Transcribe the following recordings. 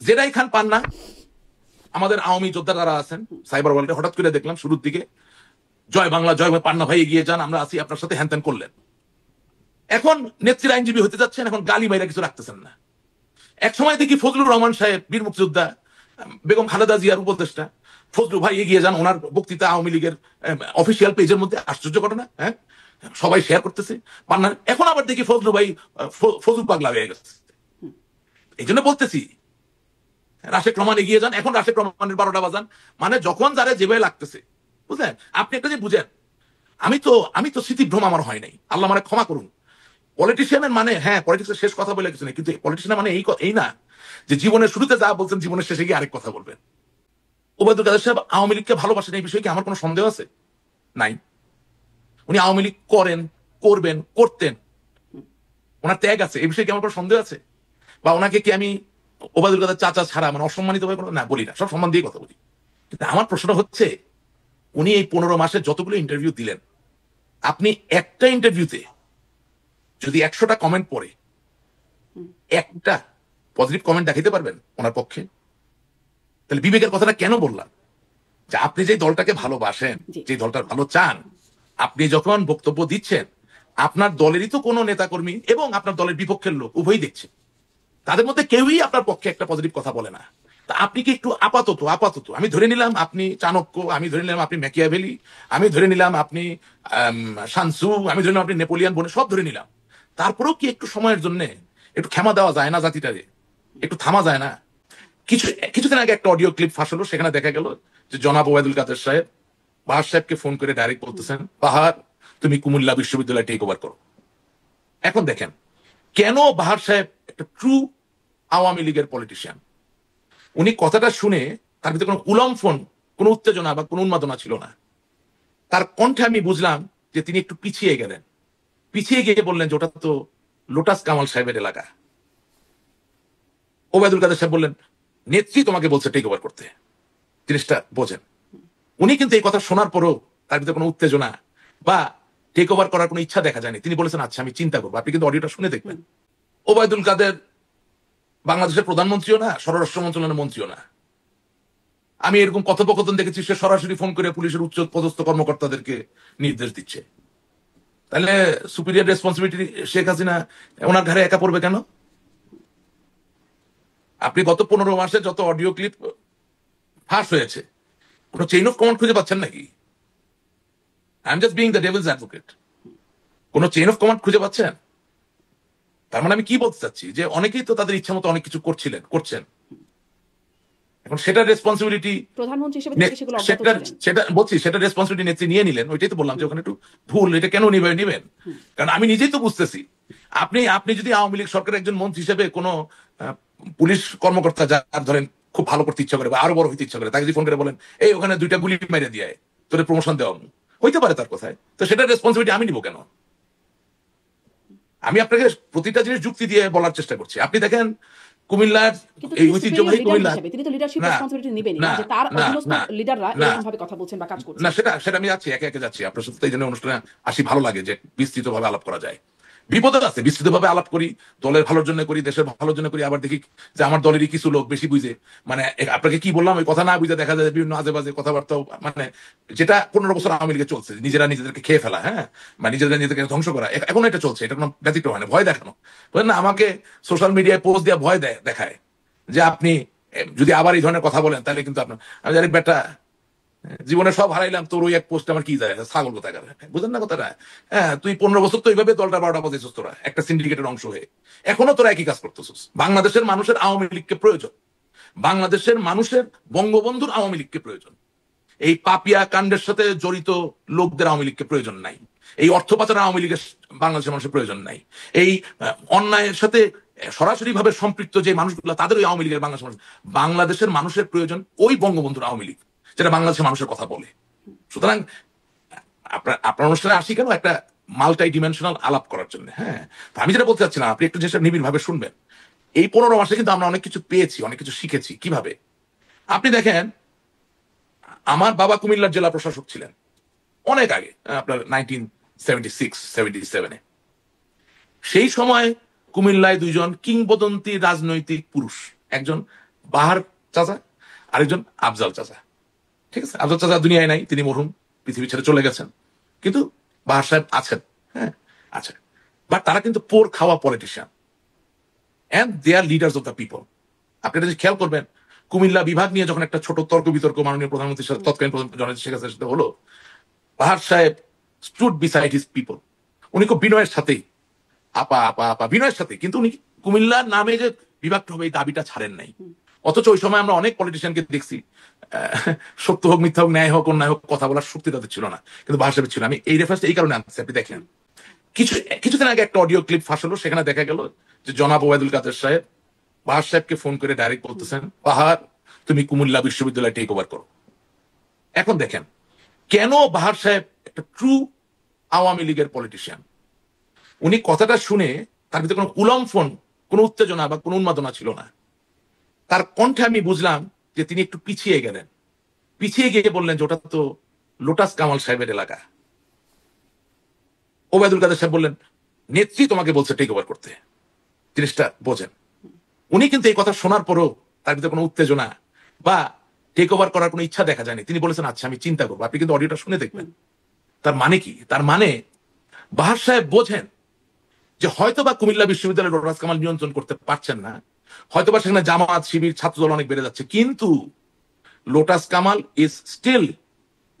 Jedi খান পান না, আমাদের আওয়ামী যোদ্ধা যারা আছেন সাইবার ওয়ার্ল্ডে হঠাৎ করে দেখলাম শুরুর দিকে জয় বাংলা জয় পান্না ভাই এগিয়ে যান, আমরা আছি আপনার সাথে, হ্যান করলেন। এখন নেত্রীর আইনজীবী হতে যাচ্ছেন, এখন গালি মাইরা কিছু রাখতেছেন না। এক সময় দেখি ফজলুর রহমান সাহেব বীর মুক্তিযোদ্ধা, বেগম খালেদা জিয়ার উপদেষ্টা ফজলু ভাই এগিয়ে যান, ওনার বক্তৃতা আওয়ামী লীগের অফিসিয়াল পেজের মধ্যে, আশ্চর্য ঘটনা, হ্যাঁ সবাই শেয়ার করতেছে পান্নার। এখন আবার দেখি ফজলু ভাই ফজলু পাগলা হয়ে গেছে। এই জন্য বলতেছি রাশেক রহমান এগিয়ে যান, এখন রাশেক রহমানের 12টা বাজান, মানে যখন যারা যেভাবে লাগতেছে, বুঝলেন? আপনি একটা যে বুঝেন, আমি তো স্মৃতিভ্রম আমার হয় নাই, আল্লাহ মানে ক্ষমা করুন। পলিটিশিয়ানের মানে, হ্যাঁ পলিটিক্সের শেষ কথা বলে কিছু নেই, কিন্তু পলিটিশিয়ানের মানে এই না যে জীবনের শুরুতে যা বলছেন জীবনের শেষে গিয়ে আরেক কথা বলবেন। ওবায়দুল কাদের সাহেব আওয়ামী লীগকে ভালোবাসেন, এই বিষয়ে কি আমার কোনো সন্দেহ আছে? নাই। উনি আওয়ামী লীগ করেন, করবেন, করতেন, ওনার ত্যাগ আছে, এই বিষয়ে কি আমার কোনো সন্দেহ আছে? বা ওনাকে কি আমি ওবায়দুল কাদের চাচা ছাড়া মানে অসম্মানিত ভাবে না বলি না, সব সম্মান দিয়ে কথা বলি। কিন্তু আমার প্রশ্নটা হচ্ছে, উনি এই 15 মাসে যতগুলো ইন্টারভিউ দিলেন, আপনি একটা ইন্টারভিউতে যদি 100টা কমেন্ট পড়ে একটা পজিটিভ কমেন্ট দেখাইতে পারবেন ওনার পক্ষে? তাহলে বিবেকের কথাটা কেন বললাম, যে আপনি যে দলটাকে ভালোবাসেন, যে দলটার ভালো চান, আপনি যখন বক্তব্য দিচ্ছেন আপনার দলেরই তো কোনো নেতাকর্মী এবং আপনার দলের বিপক্ষের লোক উভয়ই দেখছে, তাদের মধ্যে কেউই আপনার পক্ষে একটা পজিটিভ কথা বলে না। তা আপনি কি একটু আপাতত আমি ধরে নিলাম আপনি চাণক্য, আমি ধরে নিলাম আপনি ম্যাকিয়াভেলি, আমি ধরে নিলাম আপনি শানসু, আমি ধরে নিলাম আপনি নেপোলিয়ান বনে, সব ধরে নিলাম, তারপরেও কি একটু সময়ের জন্য একটু ক্ষমা দেওয়া যায় না জাতিটারে? একটু থামা যায় না? কিছুদিন আগে একটা অডিও ক্লিপ ফাঁস হলো, সেখানে দেখা গেল যে জনাব ওবায়দুল কাদের সাহেব বাহার সাহেবকে ফোন করে ডাইরেক্ট বলতেছেন, বাহার তুমি কুমিল্লা বিশ্ববিদ্যালয় টেক ওভার করো। এখন দেখেন কেন বাহার সাহেব একটা ট্রু আওয়ামী লীগের পলিটিশিয়ান, উনি কথাটা শুনে তার ভিতরে কোনো উলম্ফন, কোনো উত্তেজনা বা কোনো উন্মাদনা ছিল না। তার কণ্ঠে আমি বুঝলাম যে তিনি একটু পিছিয়ে গেলেন, পিছিয়ে গিয়ে বললেন যে ওটা তো লোটাস কামাল সাহেবের এলাকা। ওবায়দুল কাদের সাহেব বললেন, নেত্রী তোমাকে বলছে টেক ওভার করতে, জিনিসটা বোঝেন। উনি কিন্তু এই কথা শোনার পরও তার ভিতরে কোনো উত্তেজনা বা টেক ওভার করার কোনো ইচ্ছা দেখা যায়নি। তিনি বলেছেন আচ্ছা আমি চিন্তা করবো। আপনি কিন্তু অডিওটা শুনে দেখবেন। ওবায়দুল কাদের বাংলাদেশের প্রধানমন্ত্রীও না, স্বরাষ্ট্র মন্ত্রণালয়ের মন্ত্রীও না। আমি এরকম কথোপকথন দেখেছি সে সরাসরি ফোন করে পুলিশের উচ্চ পদস্থ কর্মকর্তাদেরকে নির্দেশ দিচ্ছে। তাহলে সুপিরিয়র রেসপন্সিবিলিটি শেখ হাসিনা ওনার ঘাড়ে একা পড়বে কেন? আপনি গত 15 মাসে যত অডিও ক্লিপ ফাঁস হয়েছে, কোনো চেইন অফ কমান্ড খুঁজে পাচ্ছেন নাকি? I am just being the Devil's advocate. কোনো চেইন অফ কমান্ড খুঁজে পাচ্ছেন? তার মানে আমি কি বলতে চাচ্ছি, যে অনেকেই তো তাদের ইচ্ছা মতো অনেক কিছু করছেন। এখন সেটার রেসপন্সিবিলিটি প্রধানমন্ত্রী হিসেবে সেটা বলছি, সেটা রেসপন্সিবিলিটি নেত্রী নিয়ে নিলেন। ওইটাই তো বললাম যে ওখানে একটু ভুল, এটা কেন নিবেন? কারণ আমি নিজেই তো বুঝতেছি, আপনি যদি আওয়ামী লীগ সরকারের একজন মন্ত্রী হিসেবে কোনো পুলিশ কর্মকর্তা যার ধরেন খুব ভালো করতে ইচ্ছা করে বা আরো বড় হইতে ইচ্ছা করে, তাকে যদি ফোন করে বলেন এই ওখানে 2টা গুলি মেরে দিয়ে তোরে প্রমোশন দেওয়া হইতে পারে তার কথায়, তো সেটার রেসপন্সিবিলিটি আমি নিব কেন? আমি আপনাকে প্রতিটা জিনিস যুক্তি দিয়ে বলার চেষ্টা করছি। আপনি দেখেন কুমিল্লার এই ঐতিহ্যবাহী কুমিল্লা, তিনি তো লিডারশিপ রেসপন্সিবিলিটি নেবেন না, যে তার অধীনস্থ লিডাররা এরকম ভাবে কথা বলছেন বা কাজ করছেন। না সেটা আমি যাচ্ছি, একে যাচ্ছি। আপনার সাথে এই জন্য অনুষ্ঠানে আসি, ভালো লাগে যে বিস্তৃতভাবে আলাপ করা যায়। বিপদ আছে, বিস্তৃতভাবে আলাপ করি, দলের ভালোর জন্য করি, দেশের ভালোর জন্য করি, আবার দেখি যে আমার দলেরই কিছু লোক বেশি বুঝে, মানে আপনাকে কি বললাম ওই কথা না বুঝে দেখা যায় বিভিন্ন আজে বাজে কথাবার্তা, মানে যেটা 15 বছর আওয়ামী লীগে চলছে, নিজেদেরকে খেয়ে ফেলা, হ্যাঁ মানে নিজেদেরকে ধ্বংস করা, এখন এটা চলছে। এটা কোনো ব্যতিক্রম হয় না, ভয় দেখানো। বুঝলেন না, আমাকে সোশ্যাল মিডিয়ায় পোস্ট দিয়ে ভয় দেখায় যে আপনি যদি আবার এই ধরনের কথা বলেন তাহলে কিন্তু আপনার, আমি জানি বেটা জীবনে সব হারাইলাম, তোর ওই এক পোস্ট আমার কি যায়, ছাগল কোথায় গেল, বুঝলেন না কথাটা? হ্যাঁ তুই 15 বছর তো এইভাবে দলটা 12টা বাজাইছিস, তোরা একটা সিন্ডিকেটের অংশ হয়ে এখনো তোরা একই কাজ করতেছিস। বাংলাদেশের মানুষের আওয়ামী লীগকে প্রয়োজন, বাংলাদেশের মানুষের বঙ্গবন্ধুর আওয়ামী লীগকে প্রয়োজন। এই পাপিয়া কাণ্ডের সাথে জড়িত লোকদের আওয়ামী লীগকে প্রয়োজন নাই, এই অর্থ পাচারের আওয়ামী লীগের বাংলাদেশের মানুষের প্রয়োজন নাই, এই অন্যায়ের সাথে সরাসরি ভাবে সম্পৃক্ত যে মানুষগুলো তাদের ওই আওয়ামী লীগের বাংলাদেশের মানুষের প্রয়োজন ওই বঙ্গবন্ধুর আওয়ামী লীগ, যেটা বাংলাদেশের মানুষের কথা বলে। সুতরাং আপনার অনুষ্ঠানে আসি কেন, একটা মাল্টি ডিমেনশনাল আলাপ করার জন্য। হ্যাঁ আমি যেটা বলতে চাচ্ছিলাম, আপনি একটু যেটা নিবিড় ভাবে শুনবেন। এই 15 মাসে কিন্তু আমরা অনেক কিছু পেয়েছি, অনেক কিছু শিখেছি। কিভাবে? আপনি দেখেন, আমার বাবা কুমিল্লার জেলা প্রশাসক ছিলেন অনেক আগে, আপনার 1976-77-এ। সেই সময় কুমিল্লায় 2জন কিংবদন্তি রাজনৈতিক পুরুষ, একজন বাহার চাচা, আরেকজন আফজাল চাচা। ঠিক আছে, আফজাল চাচা দুনিয়ায় নাই, তিনি মরহুম, পৃথিবী ছেড়ে চলে গেছেন, কিন্তু বাহার সাহেব আছেন। হ্যাঁ, আচ্ছা, বাট তারা কিন্তু পোর খাওয়া politician and they are leaders of the people. আপনি এটা খেয়াল করবেন, কুমিল্লা বিভাগ নিয়ে যখন একটা ছোট তর্ক বিতর্ক মাননীয় প্রধানমন্ত্রীর সাথে, তৎকালীন প্রধানমন্ত্রী জননেত্রী শেখ হাসিনার সাথে হলো, বাহার সাহেব স্টুড বিসাইড হিজ পিপল। উনি খুব বিনয়ের সাথেই আপা আপা আপা বিনয়ের সাথে, কিন্তু উনি কুমিল্লার নামে যে বিভাগটা হবে এই দাবিটা ছাড়েন নাই। অথচ ওই সময় আমরা অনেক পলিটিশিয়ানকে দেখছি, সত্য হোক মিথ্যা হোক ন্যায় হোক অন্যায় হোক কথা বলার শক্তি তাদের ছিল না, কিন্তু বাহার সাহেব ছিল। আমি এই রেফারেন্স এই কারণে আনছি, আপনি দেখেন কিছুদিন আগে একটা অডিও ক্লিপ ফাঁস হলো, সেখানে দেখা গেল যে জনাব ওবায়দুল কাদের সাহেব বাহার সাহেবকে ফোন করে ডাইরেক্ট বলতেছেন, বাহার তুমি কুমিল্লা বিশ্ববিদ্যালয় টেক ওভার করো। এখন দেখেন কেন বাহার সাহেব একটা ট্রু আওয়ামী লীগের পলিটিশিয়ান, উনি কথাটা শুনে তার ভিতরে কোনো উলম্ফন, কোনো উত্তেজনা বা কোনো উন্মাদনা ছিল না। তার কণ্ঠে আমি বুঝলাম যে তিনি একটু পিছিয়ে গেলেন, পিছিয়ে গিয়ে বললেন যে ওটা তো লোটাস কামাল সাহেবের এলাকা। ওবায়দুল কাদের সাহেব বললেন, নেত্রী তোমাকে বলছে টেক ওভার করতে, জিনিসটা বোঝেন। উনি কিন্তু এই কথা শোনার পরও তার ভিতরে কোনো উত্তেজনা বা টেক ওভার করার কোনো ইচ্ছা দেখা যায়নি। তিনি বলেছেন আচ্ছা আমি চিন্তা করবো। আপনি কিন্তু অডিওটা শুনে দেখবেন। তার মানে কি? তার মানে বাহার সাহেব বোঝেন যে হয়তোবা কুমিল্লা বিশ্ববিদ্যালয়ের লোটাস কামাল নিয়ন্ত্রণ করতে পারছেন না, হয়তোবা সেখানে জামাত শিবির ছাত্রদল অনেক বেড়ে যাচ্ছে, কিন্তু lotus Kamal is still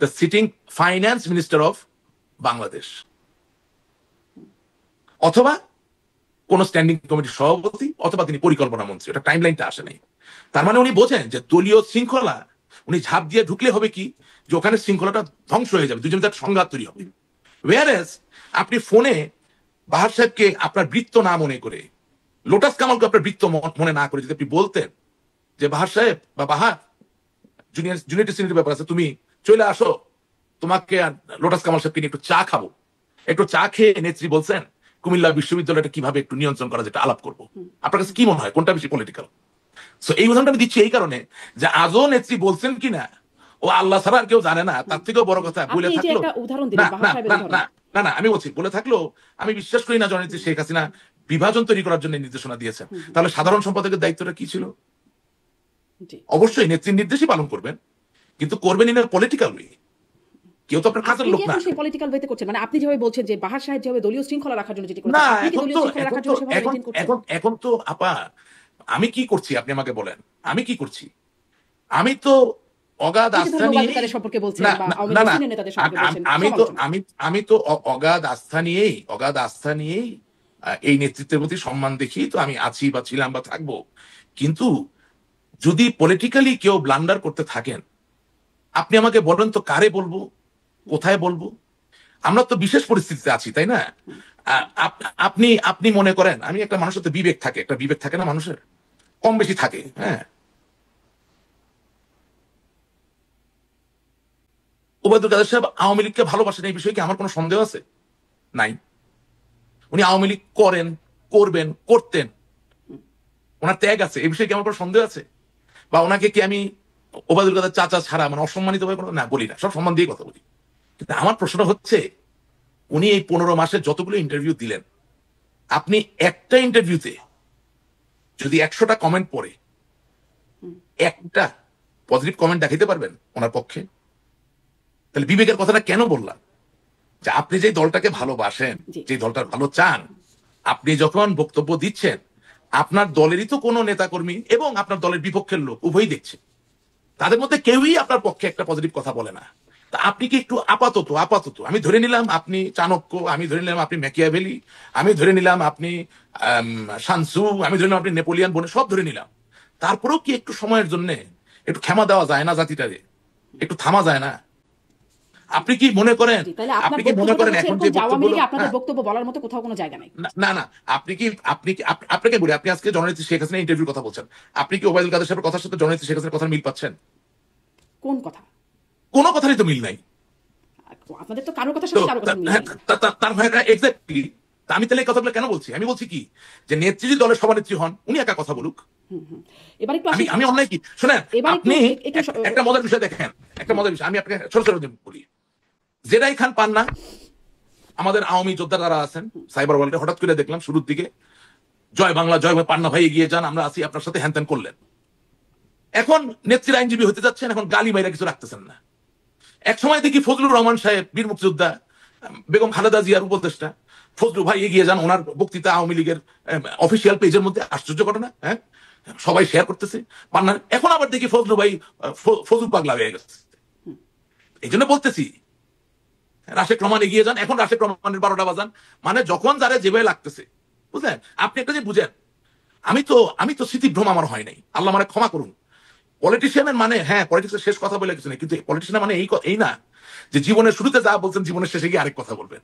the sitting finance minister of Bangladesh, অথবা কোন স্ট্যান্ডিং কমিটির সভাপতি, অথবা তিনি পরিকল্পনা মন্ত্রী। এটা টাইম লাইনটা আসে নাই। তার মানে উনি বোঝেন যে দলীয় শৃঙ্খলা উনি ঝাঁপ দিয়ে ঢুকলে হবে কি, যে ওখানে শৃঙ্খলাটা ধ্বংস হয়ে যাবে, দুজনের একটা সংঘাত তৈরি হবে। ওয়ারেস আপনি ফোনে বাহার সাহেবকে আপনার বৃত্ত না মনে করে, লোটাস কামালকে আপনার বৃত্ত মনে না করে যদি আপনি বলতেন যে বাহার সাহেব বা বাহার, জুনিয়র সিনিয়র ব্যাপার আছে, তুমি চলে আসো, তোমাকে আর লোটাস কামাল সাহেবকে নিয়ে একটু চা খাবো, একটু চা খেয়ে নেত্রী বলছেন কুমিল্লা বিশ্ববিদ্যালয়টা কিভাবে একটু নিয়ন্ত্রণ করা যেটা আলাপ করবো, আপনার কাছে কি মনে হয় কোনটা বেশি পলিটিক্যাল? সো এই উদাহরণটা আমি দিচ্ছি এই কারণে যে আজও নেত্রী বলছেন কিনা ও আল্লাহ ছাড়া আর কেউ জানে না। তার থেকেও বড় কথা বলে থাকলো না না আমি বলছি বলে থাকলো, আমি বিশ্বাস করি না জননেত্রী শেখ হাসিনা বিভাজন তৈরি করার জন্য নির্দেশনা দিয়েছেন। তাহলে সাধারণ সম্পাদকের দায়িত্বটা কি ছিল? অবশ্যই নেত্রীর নির্দেশই পালন করবেন, কিন্তু করবেন ইন পলিটিক্যাল ওয়ে। কেউ তো আপনার কাজের লোক না। আপনি পলিটিক্যাল ওয়েতে করছেন, মানে আপনি যেভাবে বলছেন যে বাহার সাহেব যেভাবে দলীয় শৃঙ্খলা রাখার জন্য যেটি করেছেন, না আপনি কি দলীয় শৃঙ্খলা রাখার জন্য সেভাবে মেইনটেইন করছেন? এখন তো আপা আমি কি করছি আপনি আমাকে বলেন, আমি কি করছি? আমি তো অগাধ আস্থা নিয়ে সম্পর্কে বলছেন বা আওয়ামী লীগের সিনিয়র নেতাদের সম্পর্কে বলছেন, আমি তো অগাধ আস্থা নিয়েই এই নেতৃত্বের প্রতি সম্মান দেখি তো আমি আছি বা ছিলাম বা থাকবো। কিন্তু যদি পলিটিক্যালি কেউ ব্লান্ডার করতে থাকেন, আপনি আমাকে বলেন তো কারে বলবো, কোথায় বলবো? আমরা তো বিশেষ পরিস্থিতিতে আছি, তাই না? আপনি মনে করেন, আমি একটা মানুষের তো বিবেক থাকে, একটা বিবেক থাকে না মানুষের, কম বেশি থাকে। হ্যাঁ, ওবায়দুল কাদের সাহেব আওয়ামী লীগকে ভালোবাসেন এই বিষয়ে কি আমার কোনো সন্দেহ আছে? নাই। উনি আওয়ামী লীগ করেন, করবেন, করতেন, ওনার ত্যাগ আছে, এই বিষয়ে কি আমার কোনো সন্দেহ আছে? বা ওনাকে কি আমি ওবায়দুল কাদের চাচা ছাড়া মানে অসম্মানিত ভাবে না বলি না, সব সম্মান দিয়ে কথা বলি। কিন্তু আমার প্রশ্নটা হচ্ছে, উনি এই 15 মাসে যতগুলো ইন্টারভিউ দিলেন, আপনি একটা ইন্টারভিউতে যদি 100টা কমেন্ট পড়ে একটা পজিটিভ কমেন্ট দেখাইতে পারবেন ওনার পক্ষে? তাহলে বিবেকের কথাটা কেন বললাম, যে আপনি যে দলটাকে ভালোবাসেন, যে দলটার ভালো চান, আপনি যখন বক্তব্য দিচ্ছেন আপনার দলেরই তো কোনো নেতাকর্মী এবং আপনার দলের বিপক্ষের লোক উভয়ই দেখছে, তাদের মধ্যে কেউই আপনার পক্ষে একটা পজিটিভ কথা বলে না। তা আপনি কি একটু আপাতত আমি ধরে নিলাম আপনি চাণক্য, আমি ধরে নিলাম আপনি ম্যাকিয়াভেলি, আমি ধরে নিলাম আপনি শানসু, আমি ধরে নিলাম আপনি নেপোলিয়ান বনে, সব ধরে নিলাম, তারপরেও কি একটু সময়ের জন্য একটু ক্ষমা দেওয়া যায় না জাতিটারে? একটু থামা যায় না? আপনি কি মনে করেন এখন যে আপনাদের বক্তব্য বলার মতো কোথাও কোনো জায়গা নাই? না না, আপনাকে বলি, আপনি আজকে জননেত্রী শেখ হাসিনা ইন্টারভিউর কথা বলছেন, আপনি কি ওবায়দুল কাদের সাহেবের কথার সাথে জননেত্রী শেখ হাসিনার কথার মিল পাচ্ছেন? কোন কথা? কোনো কথারই তো মিল নাই। আপনাদের তো কারোর কথার সাথে কারোর কথা মিল নাই। তার ভাই এক্স্যাক্টলি। আমি তাহলে এই কথাগুলো কেন বলছি? আমি বলছি কি, যে নেত্রী যদি দলের সভানেত্রী হন, উনি একা কথা বলুক। এবার একটু আমি অন্যায় কি? শোনেন, আপনি একটা মজার বিষয় দেখেন, একটা মজার বিষয় আমি আপনাকে ছোট ছোট বলি। জেরাই খান পান্না, আমাদের আওয়ামী যোদ্ধা যারা আছেন সাইবার ওয়ার্ল্ডে, হঠাৎ করে দেখলাম শুরুর দিকে জয় বাংলা জয় পান্না ভাই এগিয়ে যান, আমরা আছি আপনার সাথে, হ্যান ত্যান করলেন। এখন নেত্রীর আইনজীবী হতে যাচ্ছেন, এখন গালি মাইরা কিছু রাখতেছেন না। এক সময় দেখি ফজলুর রহমান সাহেব, বীর মুক্তিযোদ্ধা, বেগম খালেদা জিয়ার উপদেষ্টা ফজলু ভাই এগিয়ে যান, ওনার বক্তৃতা আওয়ামী লীগের অফিসিয়াল পেজের মধ্যে, আশ্চর্য ঘটনা, হ্যাঁ, সবাই শেয়ার করতেছে পান্নার। এখন আবার দেখি ফজলু ভাই ফজলু পাগলা হয়ে গেছে। এই জন্য বলতেছি রাশেক রহমান এগিয়ে যান, এখন রাশেক রহমানের 12টা বাজান, মানে যখন যারা যেভাবে লাগতেছে, বুঝলেন? আপনি একটা যে বুঝেন, আমি তো স্মৃতিভ্রম আমার হয় নাই, আল্লাহ মানে ক্ষমা করুন। পলিটিশিয়ানের মানে, হ্যাঁ পলিটিক্সের শেষ কথা বলে কিছু নেই, কিন্তু পলিটিশিয়ানের মানে এই না যে জীবনের শুরুতে যা বলছেন জীবনের শেষে গিয়ে আরেক কথা বলবেন।